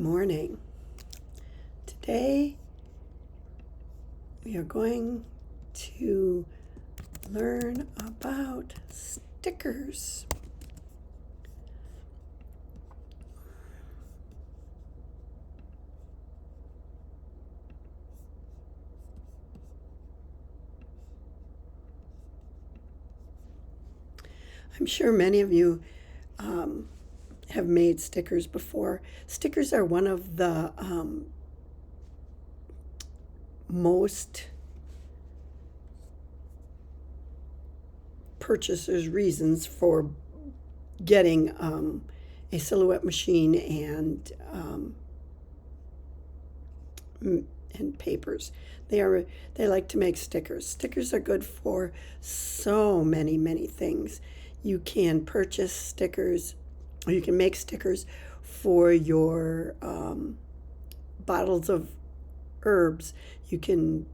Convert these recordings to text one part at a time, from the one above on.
Morning. Today we are going to learn about stickers. I'm sure many of you have made stickers before. Stickers are one of the most purchasers' reasons for getting a silhouette machine and papers. They like to make stickers. Stickers are good for so many things. You can purchase stickers, or you can make stickers for your bottles of herbs. You can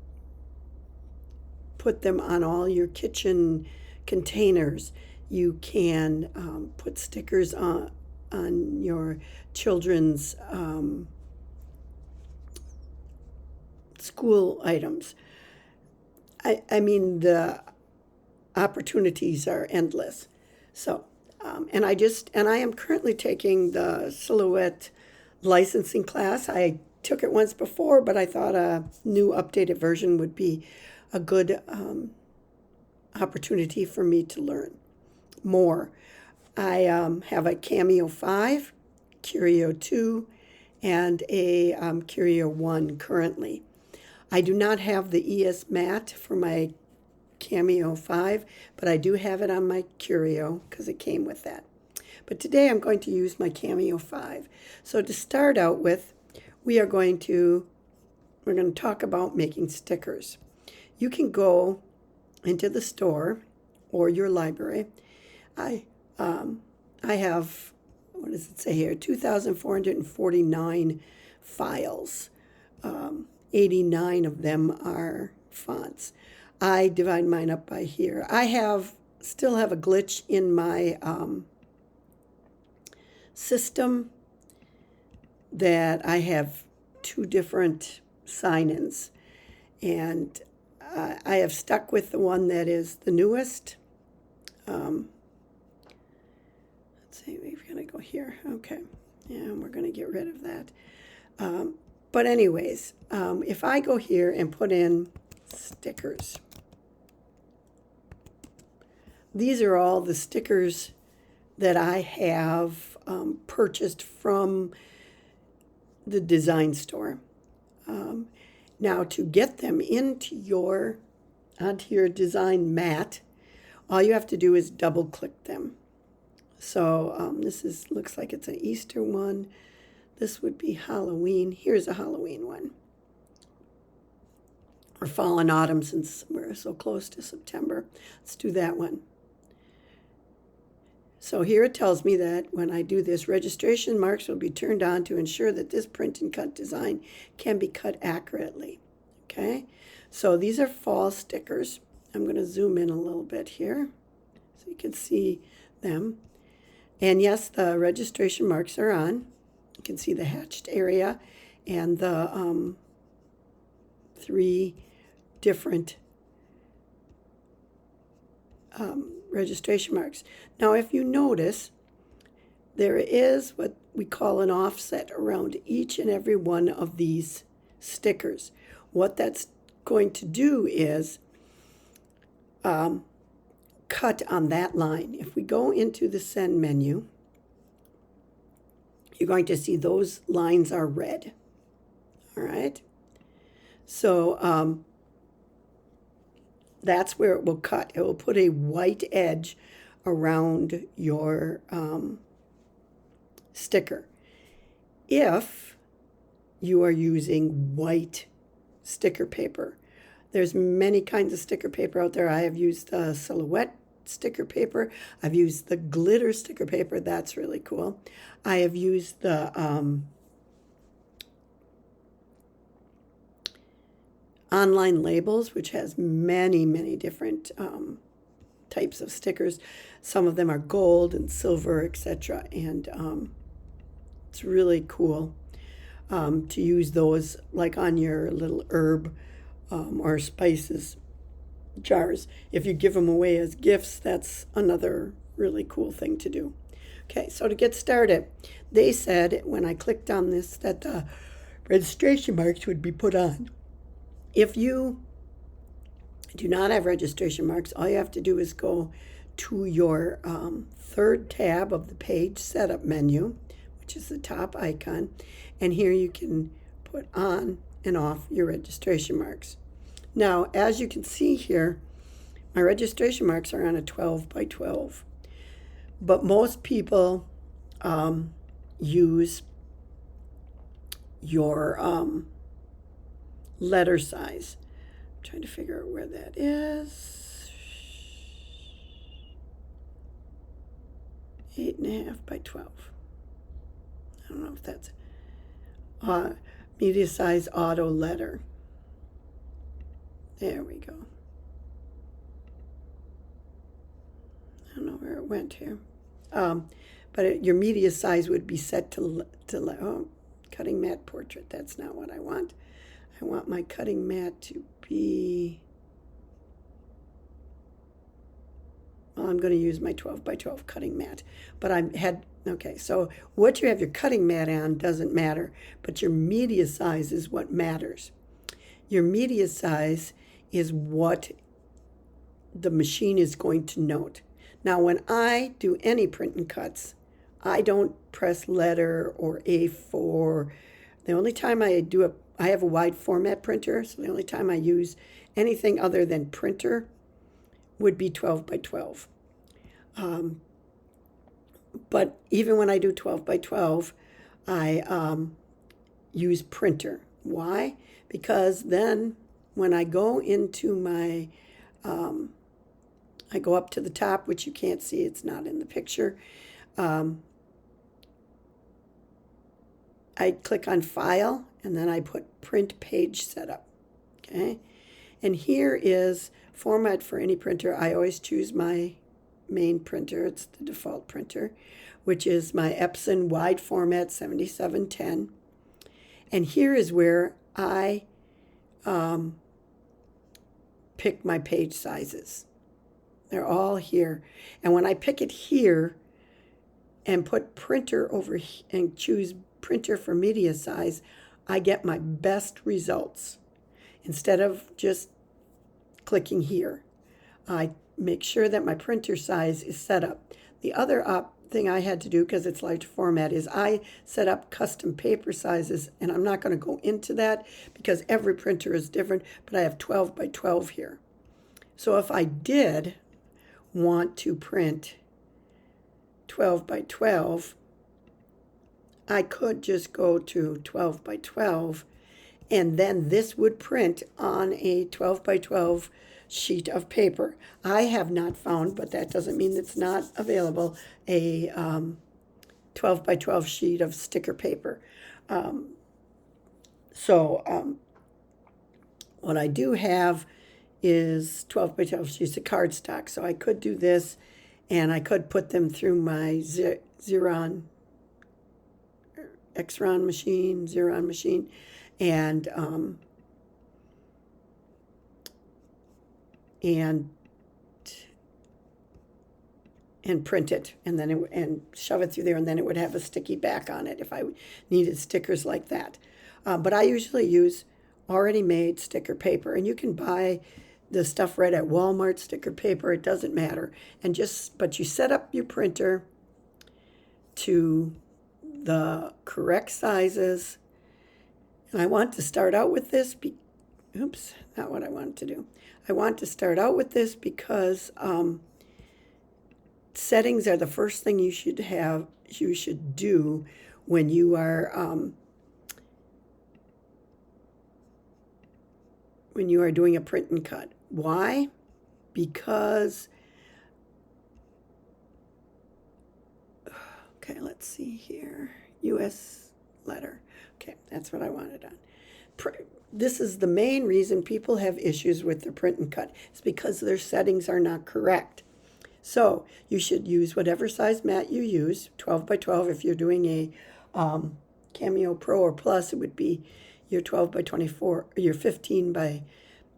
put them on all your kitchen containers. You can put stickers on your children's school items. I mean, the opportunities are endless. So, and I am currently taking the silhouette licensing class. I took it once before, but I thought a new updated version would be a good opportunity for me to learn more. I have a Cameo 5, Curio 2, and a Curio 1 currently. I do not have the ES mat for my Cameo 5, but I do have it on my Curio because it came with that. But today I'm going to use my Cameo 5. So to start out with, we're going to talk about making stickers. You can go into the store or your library. I have, what does it say here, 2,449 files. 89 of them are fonts. I divide mine up by here. I still have a glitch in my system that I have two different sign-ins, and I have stuck with the one that is the newest. Let's see, we're going to go here. Okay, yeah, we're going to get rid of that. But anyways, if I go here and put in stickers, these are all the stickers that I have purchased from the design store. Now, to get them onto your design mat, all you have to do is double click them. So this looks like it's an Easter one. This would be Halloween. Here's a Halloween one. Or fall and autumn, since we're so close to September. Let's do that one. So here it tells me that when I do this, registration marks will be turned on to ensure that this print and cut design can be cut accurately. Okay, so these are fall stickers. I'm going to zoom in a little bit here so you can see them. And yes, the registration marks are on. You can see the hatched area and the 3 different registration marks. Now, if you notice, there is what we call an offset around each and every one of these stickers. What that's going to do is cut on that line. If we go into the send menu, you're going to see those lines are red. All right. So that's where it will cut. It will put a white edge around your sticker. If you are using white sticker paper, there's many kinds of sticker paper out there. I have used the silhouette sticker paper. I've used the glitter sticker paper. That's really cool. I have used the online labels, which has many different types of stickers. Some of them are gold and silver, etc. And it's really cool. to use those like on your little herb or spices jars. If you give them away as gifts, that's another really cool thing to do. Okay, so to get started, they said when I clicked on this that the registration marks would be put on. If you do not have registration marks, all you have to do is go to your third tab of the page setup menu, which is the top icon, and here you can put on and off your registration marks. Now, as you can see here, my registration marks are on a 12 by 12, but most people use your letter size. I'm trying to figure out where that is. 8.5 by 12. I don't know if that's media size auto letter. There we go. I don't know where it went here. But your media size would be set to cutting mat portrait. That's not what I want. I want my cutting mat to be, well, I'm going to use my 12 by 12 cutting mat. But okay, so what you have your cutting mat on doesn't matter, but your media size is what matters. Your media size is what the machine is going to note. Now, when I do any print and cuts, I don't press letter or A4. The only time I do it, I have a wide format printer, so the only time I use anything other than printer would be 12 by 12. But even when I do 12 by 12, I use printer. Why? Because then when I go into my, I go up to the top, which you can't see, it's not in the picture. I click on File, and then I put Print Page Setup, okay? And here is format for any printer. I always choose my main printer. It's the default printer, which is my Epson wide format 7710. And here is where I pick my page sizes. They're all here. And when I pick it here and put printer over and choose printer for media size, I get my best results. Instead of just clicking here, I make sure that my printer size is set up. The other thing I had to do, because it's large format, is I set up custom paper sizes, and I'm not going to go into that because every printer is different, but I have 12 by 12 here. So if I did want to print 12 by 12, I could just go to 12 by 12, and then this would print on a 12 by 12 sheet of paper. I have not found, but that doesn't mean it's not available, a 12 by 12 sheet of sticker paper. What I do have is 12 by 12 sheets of cardstock. So I could do this, and I could put them through my Xeron machine, and print it, and then and shove it through there, and then it would have a sticky back on it if I needed stickers like that. But I usually use already made sticker paper, and you can buy the stuff right at Walmart, sticker paper, it doesn't matter. But you set up your printer to the correct sizes. And I want to start out with this, oops, not what I wanted to do. I want to start out with this because settings are the first thing you should do when you are doing a print and cut. Why? Because, okay, let's see here. U.S. letter. Okay, that's what I wanted on. This is the main reason people have issues with their print and cut. It's because their settings are not correct. So you should use whatever size mat you use, 12 by 12 if you're doing a Cameo Pro or Plus, it would be your 12 by 24, or your 15 by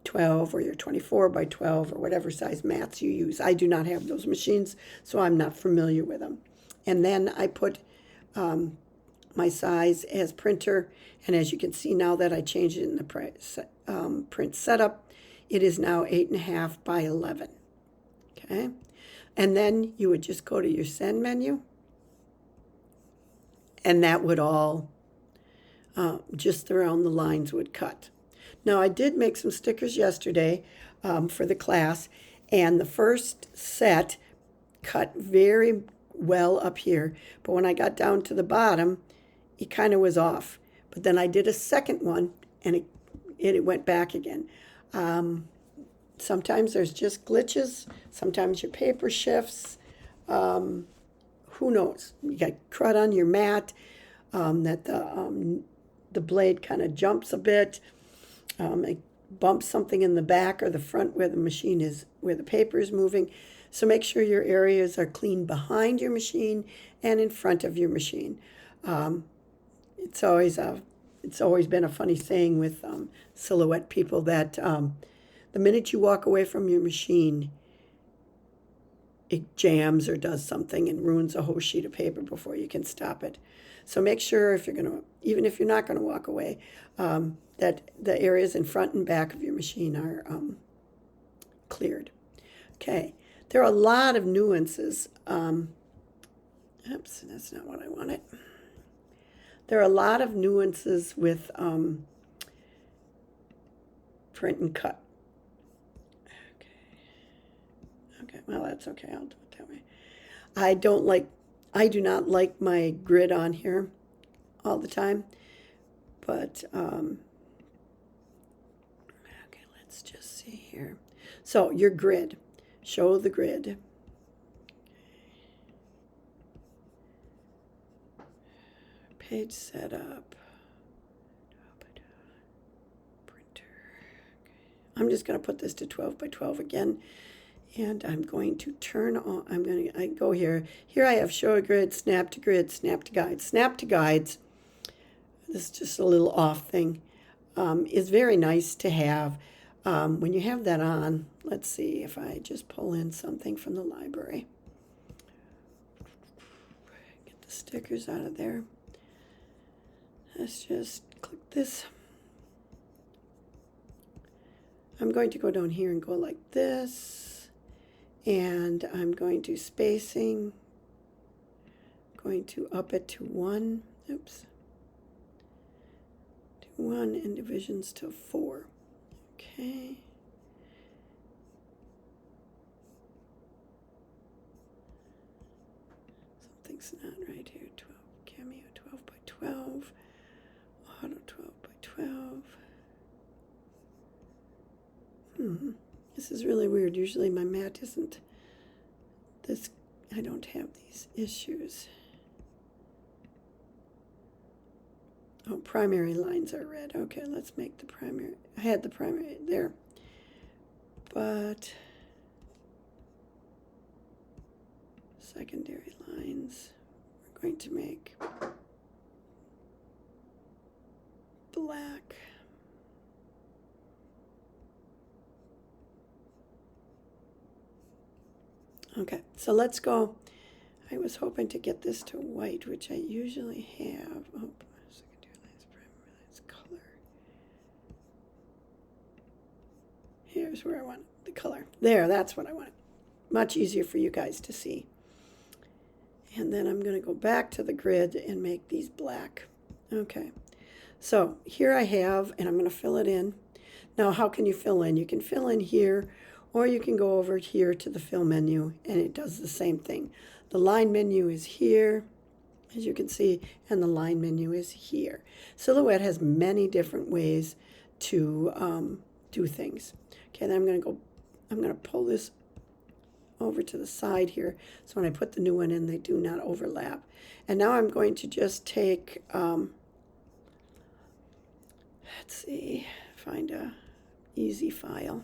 12, or your 24 by 12, or whatever size mats you use. I do not have those machines, so I'm not familiar with them. And then I put my size as printer, and as you can see now that I changed it in the print setup, it is now 8.5 by 11. Okay, and then you would just go to your send menu, and that would all just around the lines would cut. Now I did make some stickers yesterday for the class, and the first set cut very well up here, but when I got down to the bottom, it kind of was off. But then I did a second one, and it went back again. Sometimes there's just glitches. Sometimes your paper shifts. Who knows? You got crud on your mat, that the blade kind of jumps a bit. It bumps something in the back or the front where the machine is, where the paper is moving. So make sure your areas are clean behind your machine and in front of your machine. It's always been a funny saying with silhouette people that the minute you walk away from your machine, it jams or does something and ruins a whole sheet of paper before you can stop it. So make sure even if you're not gonna walk away, that the areas in front and back of your machine are cleared. Okay, there are a lot of nuances. Oops, that's not what I wanted. There are a lot of nuances with print and cut. Okay, well, that's okay. I'll do it that way. I do not like my grid on here all the time, but okay, let's just see here. So your grid, show the grid. Page setup. Printer. Okay. I'm just going to put this to 12 by 12 again. And I'm going to turn on, I go here. Here I have show a grid, snap to grid, snap to guides. Snap to guides, this is just a little off thing, is very nice to have. When you have that on, let's see if I just pull in something from the library. Get the stickers out of there. Let's just click this. I'm going to go down here and go like this. And I'm going to spacing, going to up it to 1, oops, to 1 and divisions to 4. Okay. Something's not right here. 12, Cameo 12 by 12, Auto 12 by 12. This is really weird. Usually my mat isn't this. I don't have these issues. Oh, primary lines are red. Okay, let's make the primary. I had the primary there. But secondary lines, we're going to make black. Okay, so let's go. I was hoping to get this to white, which I usually have. Oh, secondary lines, primary lines, color. Here's where I want the color. There, that's what I want. Much easier for you guys to see. And then I'm going to go back to the grid and make these black. Okay, so here I have, and I'm going to fill it in. Now, how can you fill in? You can fill in here, or you can go over here to the fill menu, and it does the same thing. The line menu is here, as you can see, and the line menu is here. Silhouette has many different ways to do things. Okay, then I'm going to pull this over to the side here, so when I put the new one in, they do not overlap. And now I'm going to just take, let's see, find a easy file.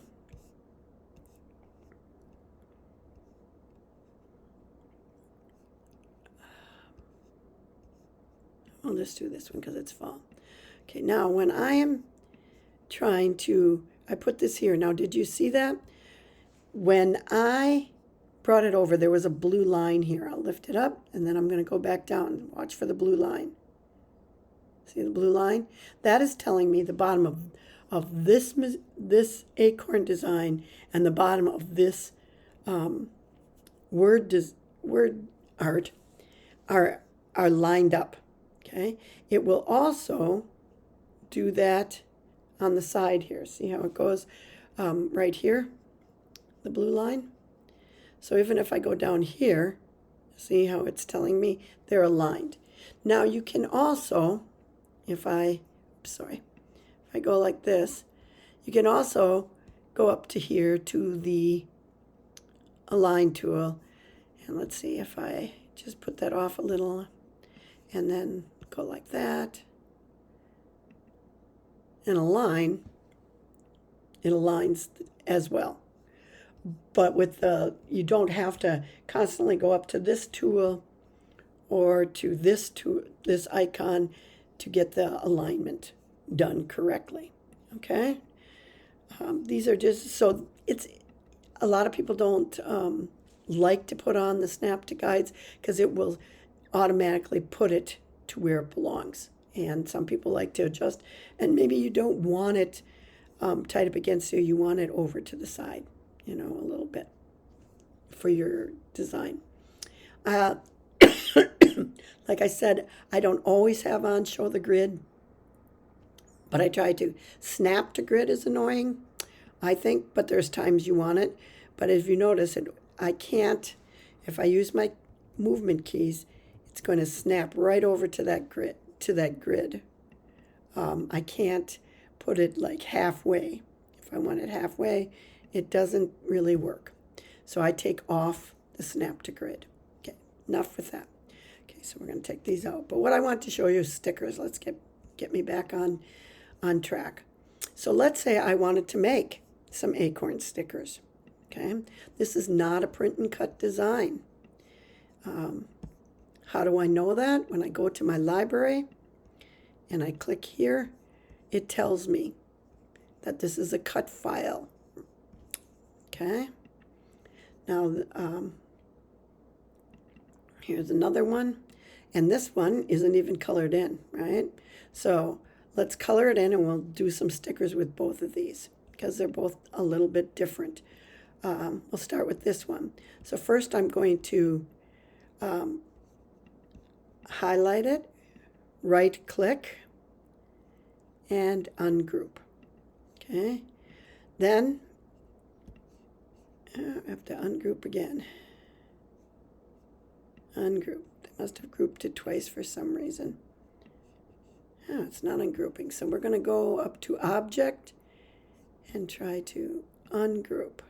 I'll just do this one because it's fall. Okay, now when I am trying to, I put this here. Now, did you see that? When I brought it over, there was a blue line here. I'll lift it up, and then I'm going to go back down. Watch for the blue line. See the blue line? That is telling me the bottom of this acorn design and the bottom of this word art are lined up. Okay. It will also do that on the side here. See how it goes right here, the blue line. So even if I go down here, see how it's telling me they're aligned. Now you can also, if I go like this, you can also go up to here to the Align tool. And let's see if I just put that off a little and then go like that and align, it aligns as well. But with you don't have to constantly go up to this tool or to this icon to get the alignment done correctly. Okay, these are just, so it's, a lot of people don't like to put on the snap to guides because it will automatically put it to where it belongs. And some people like to adjust, and maybe you don't want it tied up against you. You want it over to the side, a little bit for your design. Like I said, I don't always have on show the grid, but I try to. Snap to grid is annoying, I think, but there's times you want it. But if you notice it, I can't, if I use my movement keys, it's going to snap right over to that grid. I can't put it like halfway. If I want it halfway, it doesn't really work. So I take off the snap to grid. Okay, enough with that. Okay, so we're going to take these out. But what I want to show you is stickers. Let's get me back on track. So let's say I wanted to make some acorn stickers. Okay, this is not a print and cut design. How do I know that? When I go to my library and I click here, it tells me that this is a cut file. Okay, now here's another one, and this one isn't even colored in, right? So let's color it in, and we'll do some stickers with both of these because they're both a little bit different. We'll start with this one. So first I'm going to highlight it, right click, and ungroup. Okay, then I have to ungroup again. Ungroup. They must have grouped it twice for some reason. Oh, it's not ungrouping. So we're going to go up to Object and try to ungroup.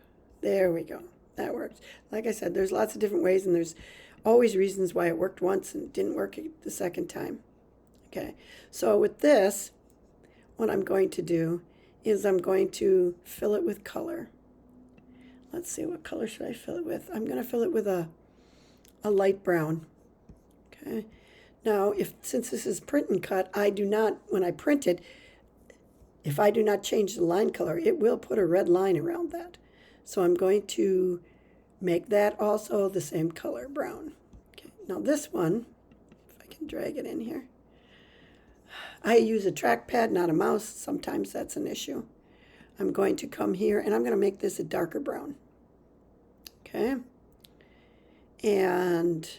There we go. That works. Like I said, there's lots of different ways, and there's always reasons why it worked once and didn't work the second time. Okay, so with this, what I'm going to do is I'm going to fill it with color. Let's see, what color should I fill it with? I'm going to fill it with a light brown. Okay, now since this is print and cut, I do not, when I print it, if I do not change the line color, it will put a red line around that. So I'm going to make that also the same color, brown. Okay, now this one, if I can drag it in here, I use a trackpad, not a mouse. Sometimes that's an issue. I'm going to come here, and I'm going to make this a darker brown. Okay, and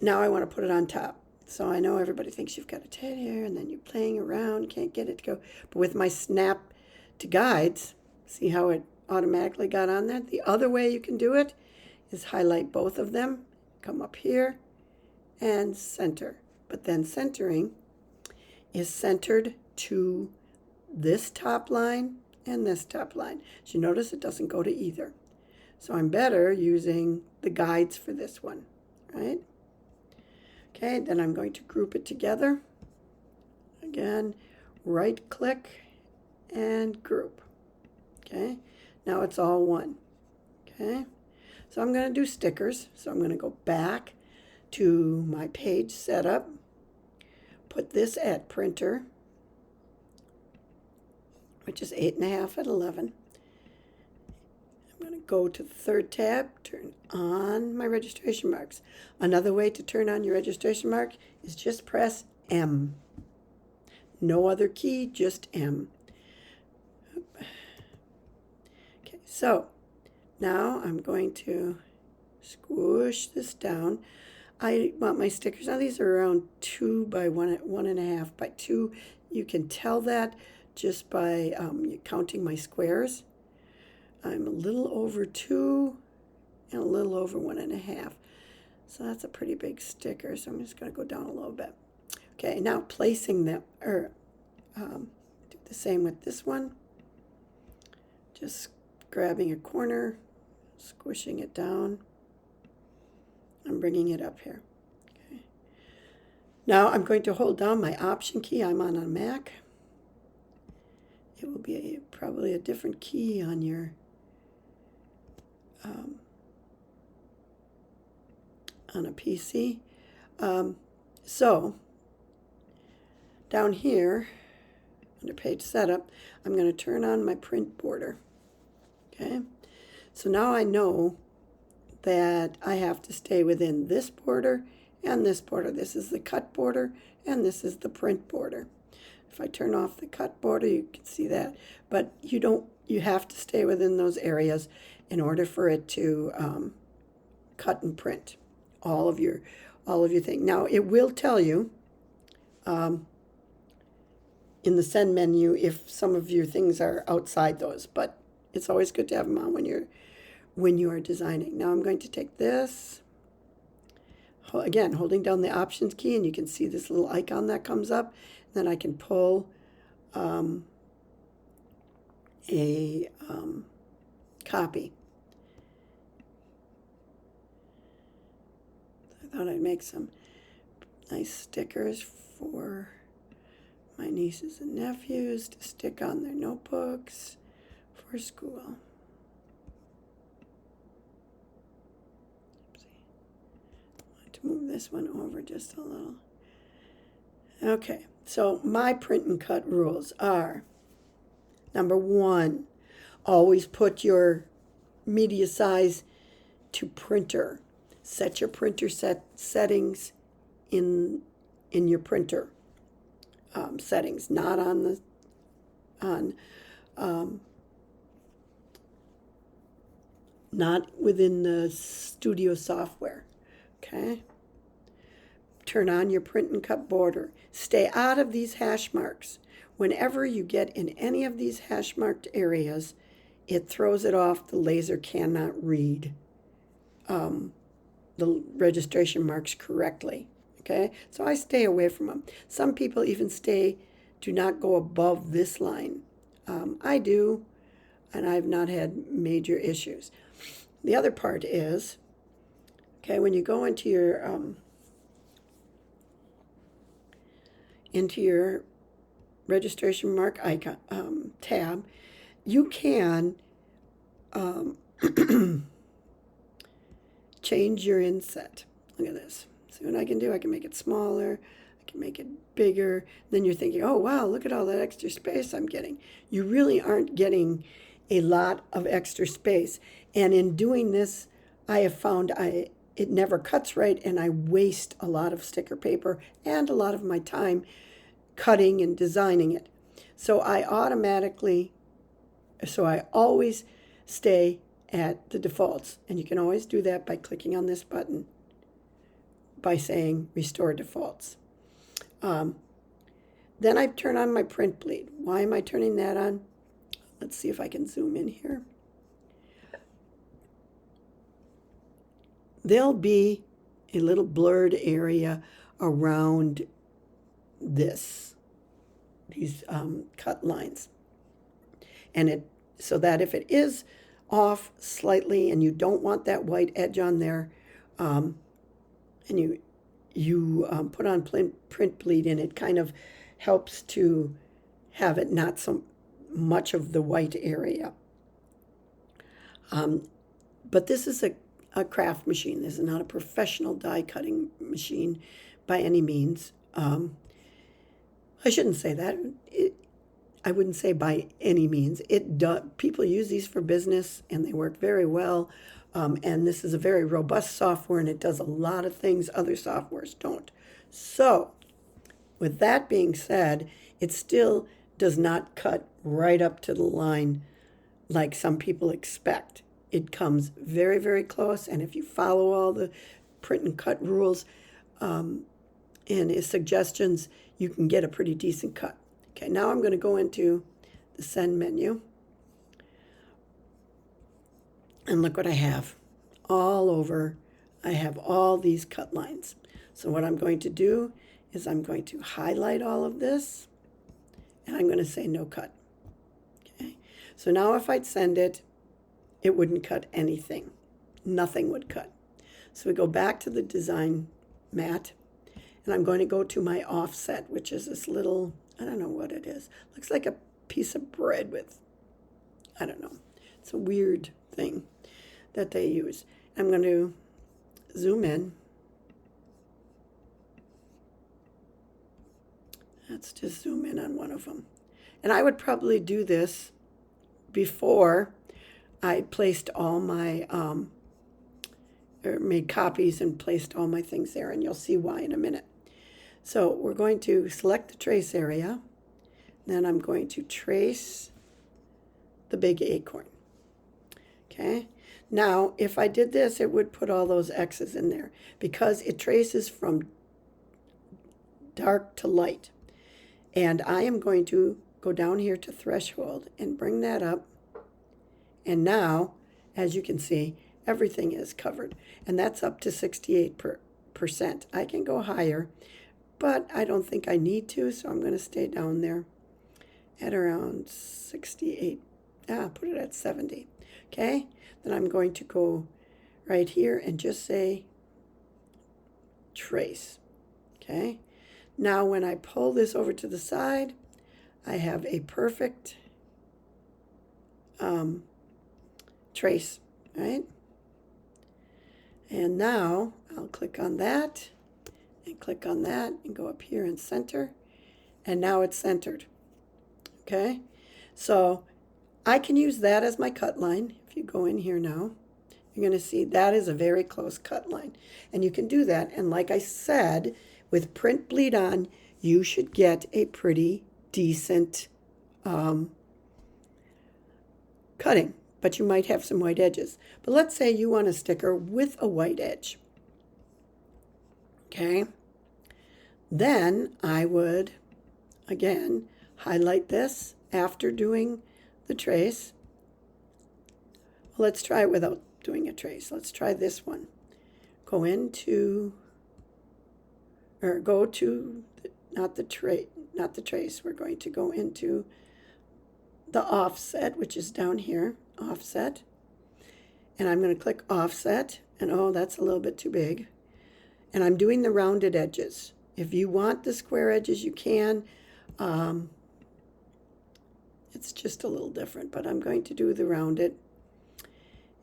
now I want to put it on top. So I know everybody thinks you've got a teddy here, and then you're playing around, can't get it to go. But with my snap to guides, see how it automatically got on there? The other way you can do it is highlight both of them, come up here, and center. But then centering is centered to this top line and this top line. As you notice, it doesn't go to either. So I'm better using the guides for this one, right? Okay, then I'm going to group it together. Again, right click and group. Okay, now it's all one. Okay, so I'm going to do stickers. So I'm going to go back to my page setup, put this at printer, which is 8.5 at 11. I'm going to go to the third tab, turn on my registration marks. Another way to turn on your registration mark is just press M. No other key, just M. Okay, so now I'm going to squish this down. I want my stickers. Now these are around 2 by 1.5 by 2. You can tell that just by counting my squares. I'm a little over 2 and a little over 1.5. So that's a pretty big sticker. So I'm just going to go down a little bit. Okay, now placing them, do the same with this one. Just grabbing a corner, squishing it down. I'm bringing it up here. Okay. Now I'm going to hold down my Option key. I'm on a Mac. It will be probably a different key on your on a PC. So down here under Page Setup, I'm going to turn on my print border. Okay, so now I know that I have to stay within this border and this border. This is the cut border and this is the print border. If I turn off the cut border, you can see that, but you have to stay within those areas in order for it to cut and print all of your thing. Now it will tell you in the send menu if some of your things are outside those, but it's always good to have them on when you are designing. Now I'm going to take this, again, holding down the Options key, and you can see this little icon that comes up. Then I can pull a copy. I thought I'd make some nice stickers for my nieces and nephews to stick on their notebooks for school. Move this one over just a little. Okay, so my print and cut rules are, number 1, always put your media size to printer. Set your printer settings in your printer settings, not not within the studio software. Okay. Turn on your print and cut border. Stay out of these hash marks. Whenever you get in any of these hash marked areas, it throws it off. The laser cannot read the registration marks correctly. Okay, so I stay away from them. Some people even do not go above this line. I do, and I've not had major issues. The other part is, okay, when you go into your registration mark icon tab, you can change your inset. Look at this. See what I can do? I can make it smaller. I can make it bigger. Then you're thinking, oh, wow, look at all that extra space I'm getting. You really aren't getting a lot of extra space. And in doing this, I have found it never cuts right, and I waste a lot of sticker paper and a lot of my time cutting and designing it. So I always stay at the defaults, and you can always do that by clicking on this button by saying Restore Defaults. Then I turn on my print bleed. Why am I turning that on? Let's see if I can zoom in here. There'll be a little blurred area around these cut lines. And so that if it is off slightly and you don't want that white edge on there, and you put on print bleed, and it kind of helps to have it not so much of the white area. But this is a craft machine. This is not a professional die cutting machine by any means. I shouldn't say that. I wouldn't say by any means. People use these for business and they work very well. And this is a very robust software and it does a lot of things other softwares don't. So, with that being said, it still does not cut right up to the line like some people expect. It comes very, very close, and if you follow all the print and cut rules and his suggestions, you can get a pretty decent cut. Okay, now I'm going to go into the send menu, and look what I have. All over, I have all these cut lines. So what I'm going to do is I'm going to highlight all of this, and I'm going to say no cut. Okay, so now if I'd send it, it wouldn't cut anything. Nothing would cut. So we go back to the design mat, and I'm going to go to my offset, which is this little, I don't know what it is. Looks like a piece of bread with, I don't know. It's a weird thing that they use. I'm going to zoom in. Let's just zoom in on one of them. And I would probably do this before I placed all my, or made copies and placed all my things there, and you'll see why in a minute. So we're going to select the trace area, then I'm going to trace the big acorn. Okay, now if I did this, it would put all those X's in there because it traces from dark to light. And I am going to go down here to threshold and bring that up. And now, as you can see, everything is covered. And that's up to 68%. I can go higher, but I don't think I need to, so I'm going to stay down there at around 68. Put it at 70. Okay? Then I'm going to go right here and just say trace. Okay? Now when I pull this over to the side, I have a perfect trace, right? And now I'll click on that and click on that and go up here and center. And now it's centered. Okay? So I can use that as my cut line. If you go in here now, you're going to see that is a very close cut line. And you can do that. And like I said, with print bleed on, you should get a pretty decent cutting, but you might have some white edges. But let's say you want a sticker with a white edge. Okay, then I would, again, highlight this after doing the trace. Let's try it without doing a trace. Let's try this one. Go into, or go to, not the trace, we're going to go into the offset, which is down here, offset. And I'm going to click offset, and oh, that's a little bit too big. And I'm doing the rounded edges. If you want the square edges, you can. It's just a little different, but I'm going to do the rounded.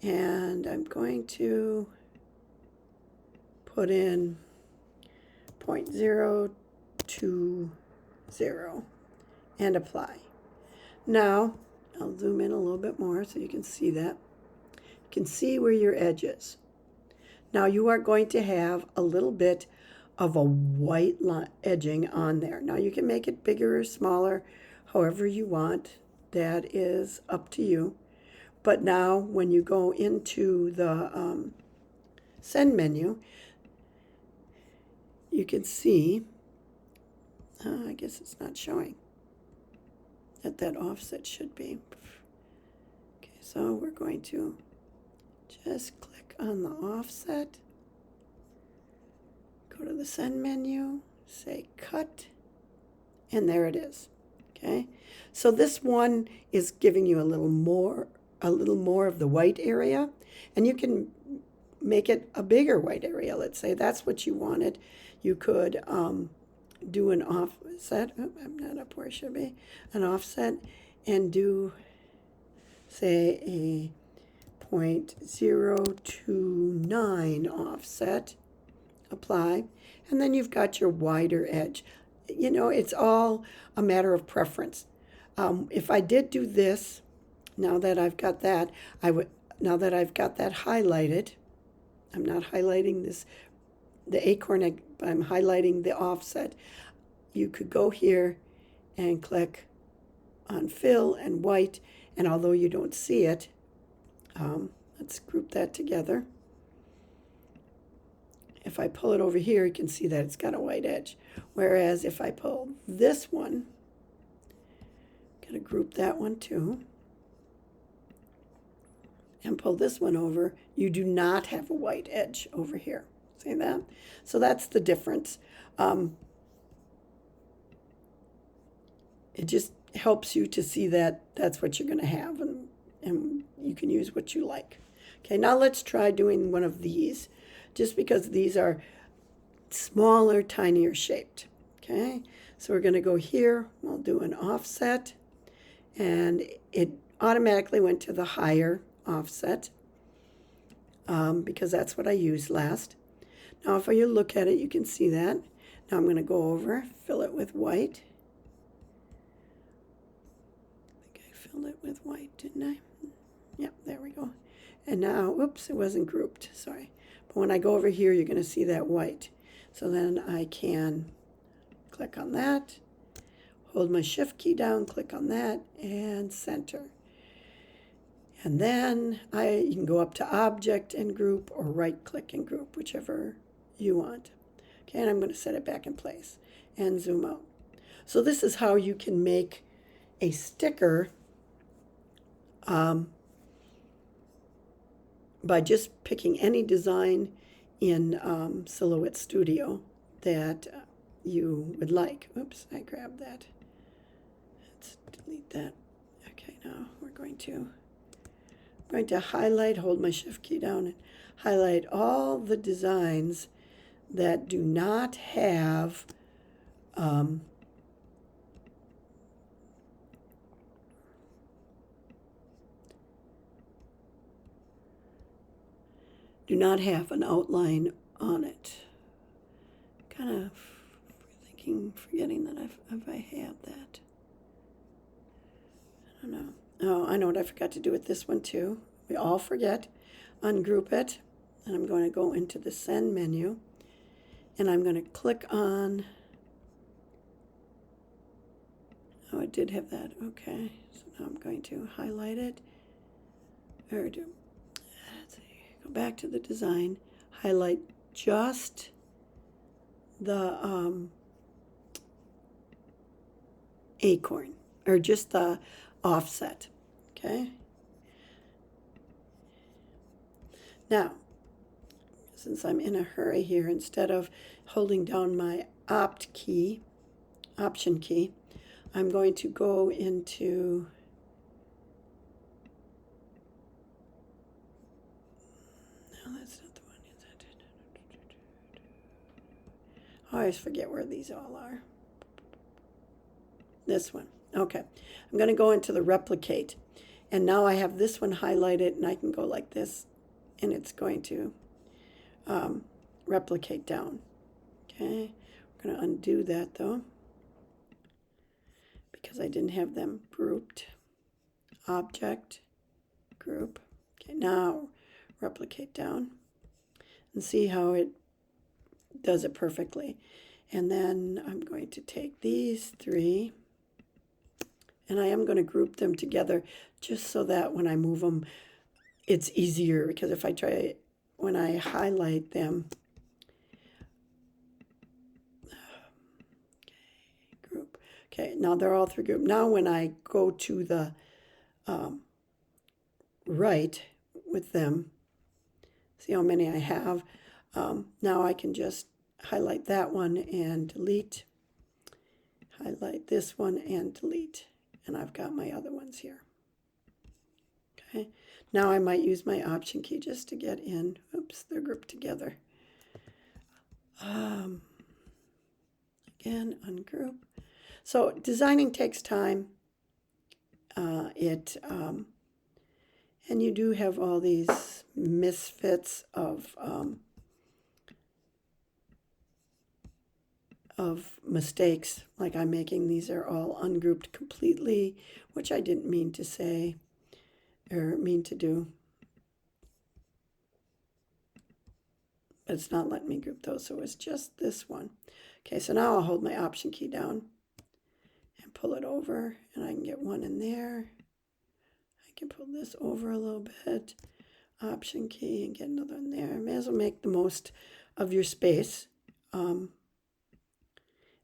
And I'm going to put in 0.020 and apply. Now, I'll zoom in a little bit more so you can see that. You can see where your edge is. Now you are going to have a little bit of a white edging on there. Now you can make it bigger or smaller, however you want. That is up to you. But now when you go into the send menu, you can see, I guess it's not showing, that offset should be. Okay, so we're going to just click on the offset, go to the send menu, say cut, and there it is. Okay, so this one is giving you a little more of the white area, and you can make it a bigger white area. Let's say that's what you wanted. You could do an offset. Oh, I'm not up where I should be. An offset, and do, say, a 0.029 offset. Apply, and then you've got your wider edge. you know, it's all a matter of preference. If I did do this, now that I've got that, I would, now that I've got that highlighted, I'm not highlighting this, the acorn, I'm highlighting the offset. You could go here and click on fill and white, and although you don't see it, let's group that together. If I pull it over here, you can see that it's got a white edge. Whereas if I pull this one, gotta group that one too, and pull this one over, you do not have a white edge over here. See that? So that's the difference. It just helps you to see that that's what you're going to have, and you can use what you like. Okay, now let's try doing one of these, just because these are smaller, tinier shaped. Okay, so we're going to go here, we'll do an offset, and it automatically went to the higher offset because that's what I used last. Now if you look at it, you can see that. Now I'm going to go over, fill it with white. I think I filled it with white, didn't I? Yep, there we go. And now, oops, it wasn't grouped, sorry. But when I go over here, you're going to see that white. So then I can click on that, hold my shift key down, click on that, and center. And then you can go up to object and group, or right click and group, whichever you want. Okay, and I'm going to set it back in place and zoom out. So this is how you can make a sticker by just picking any design in Silhouette Studio that you would like. Oops, I grabbed that. Let's delete that. Okay, now we're going to highlight, hold my shift key down, and highlight all the designs that do not have an outline on it. Kind of forgetting that if I have that. I don't know. Oh, I know what I forgot to do with this one too. We all forget. Ungroup it, and I'm going to go into the Send menu, and I'm going to click on, oh, it did have that. Okay, so now I'm going to highlight it, or let's see, go back to the design, highlight just the acorn, or just the offset. Okay. Now, since I'm in a hurry here, instead of holding down my option key, I'm going to go into no, that's not the one. I always forget where these all are. This one. Okay. I'm going to go into the replicate. And now I have this one highlighted, and I can go like this, and it's going to replicate down. Okay. We're going to undo that though, because I didn't have them grouped. Object, group. Okay, now replicate down, and see how it does it perfectly. And then I'm going to take these three, and I am going to group them together just so that when I move them, it's easier, because if I try, when I highlight them, group. Okay, now they're all three grouped. Now when I go to the right with them, see how many I have. Now I can just highlight that one and delete, highlight this one and delete, and I've got my other ones here. Okay, now I might use my option key just to get in. Oops, they're grouped together. Again, ungroup. So designing takes time. And you do have all these misfits of of mistakes like I'm making. These are all ungrouped completely, which I didn't mean to say or mean to do. But it's not letting me group those, so it's just this one. Okay, so now I'll hold my Option key down and pull it over, and I can get one in there. I can pull this over a little bit, Option key, and get another in there. May as well make the most of your space.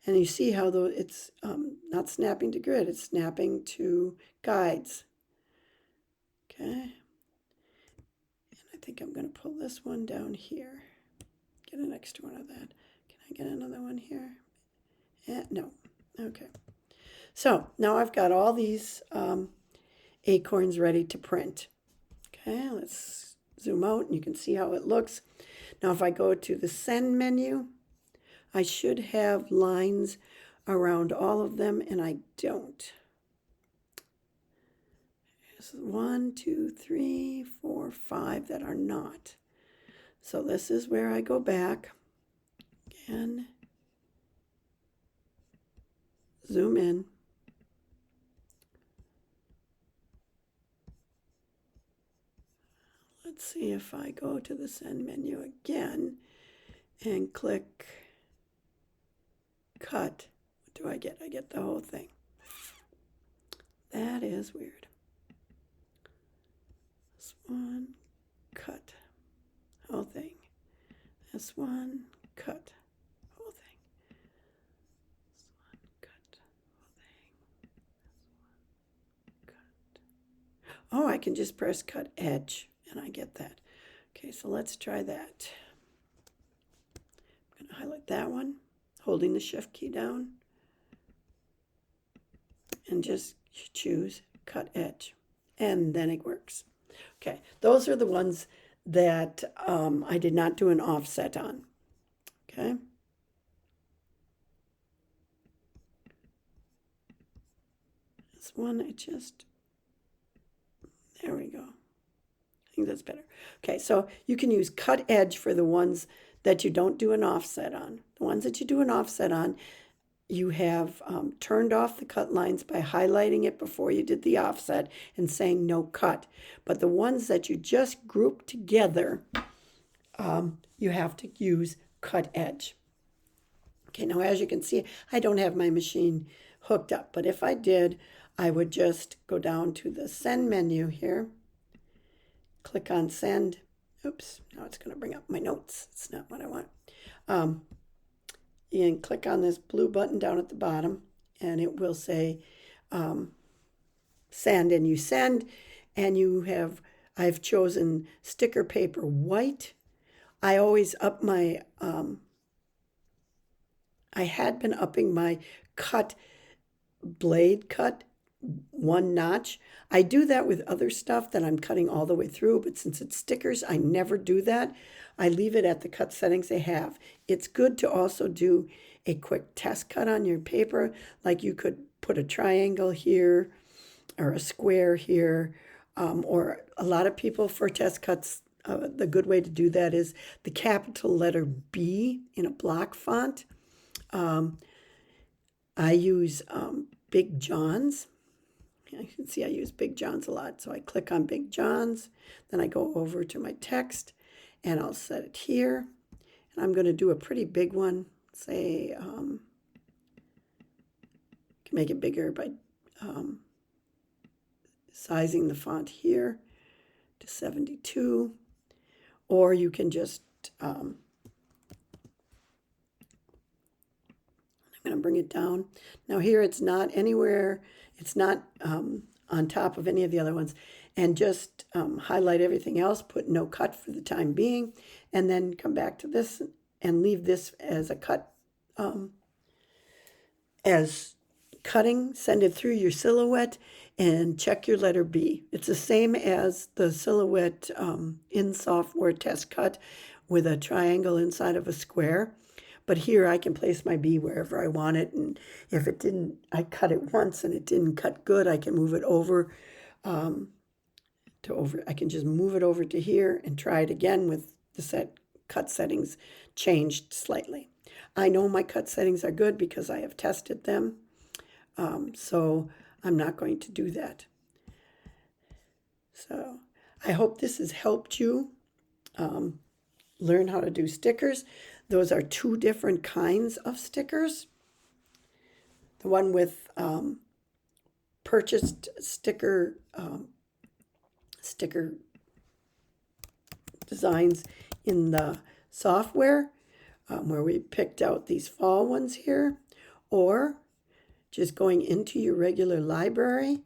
And you see how though it's not snapping to grid, it's snapping to guides. Okay, and I think I'm going to pull this one down here. Get an extra one of that. Can I get another one here? No. Okay. So now I've got all these acorns ready to print. Okay, let's zoom out and you can see how it looks. Now if I go to the Send menu, I should have lines around all of them, and I don't. There's 1, 2, 3, 4, 5 that are not. So this is where I go back and zoom in. Let's see if I go to the Send menu again and click Cut. What do I get? I get the whole thing. That is weird. This one, cut. Whole thing. This one, cut. Whole thing. This one, cut. Whole thing. This one, cut. Oh, I can just press Cut Edge, and I get that. Okay, so let's try that. I'm going to highlight that one, holding the Shift key down, and just choose Cut Edge, and then it works. Okay, those are the ones that I did not do an offset on. Okay. This one, there we go. I think that's better. Okay, so you can use Cut Edge for the ones that you don't do an offset on. The ones that you do an offset on, you have turned off the cut lines by highlighting it before you did the offset and saying no cut. But the ones that you just group together, you have to use Cut Edge. Okay, now as you can see, I don't have my machine hooked up, but if I did, I would just go down to the Send menu here, click on Send. Oops, now it's going to bring up my notes. It's not what I want. And click on this blue button down at the bottom, and it will say Send, and you send, and I've chosen sticker paper white. I always up my, I had been upping my blade cut 1 notch. I do that with other stuff that I'm cutting all the way through, but since it's stickers, I never do that. I leave it at the cut settings they have. It's good to also do a quick test cut on your paper, like you could put a triangle here or a square here, or a lot of people for test cuts, the good way to do that is the capital letter B in a block font. I use Big John's. You can see I use Big John's a lot. So I click on Big John's, then I go over to my text, and I'll set it here. And I'm going to do a pretty big one. Say, can make it bigger by sizing the font here to 72. Or you can just, I'm going to bring it down. Now here it's not anywhere, it's not on top of any of the other ones. And just highlight everything else, put no cut for the time being, and then come back to this and leave this as a cut, as cutting. Send it through your silhouette and check your letter B. It's the same as the silhouette in software test cut with a triangle inside of a square. But here I can place my B wherever I want it, and if it didn't, I cut it once and it didn't cut good, I can move it over I can just move it over to here and try it again with the cut settings changed slightly. I know my cut settings are good because I have tested them. So I'm not going to do that. So I hope this has helped you learn how to do stickers. Those are two different kinds of stickers. The one with purchased sticker designs in the software, where we picked out these fall ones here, or just going into your regular library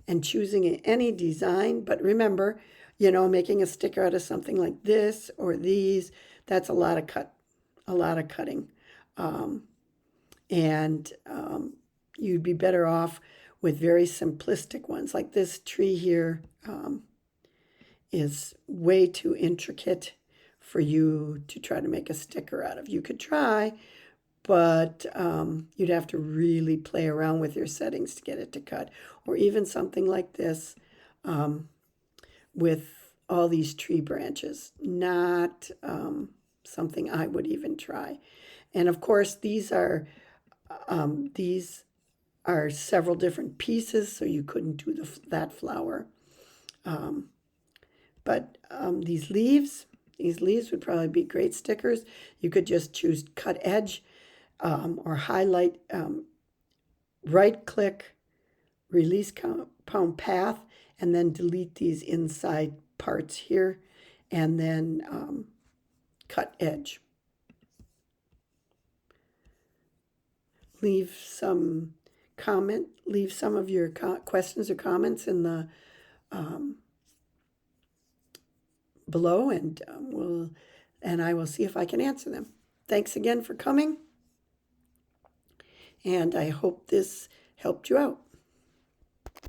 and choosing any design. But remember, making a sticker out of something like this or these, that's a lot of cutting. And you'd be better off with very simplistic ones. Like this tree here is way too intricate for you to try to make a sticker out of. You could try, but you'd have to really play around with your settings to get it to cut. Or even something like this with all these tree branches. Not something I would even try. And of course, these are several different pieces, so you couldn't do that flower. But these leaves would probably be great stickers. You could just choose cut edge or highlight, right click, release compound path, and then delete these inside parts here, and then cut edge. Leave some of your questions or comments in the below, and I will see if I can answer them. Thanks again for coming, and I hope this helped you out.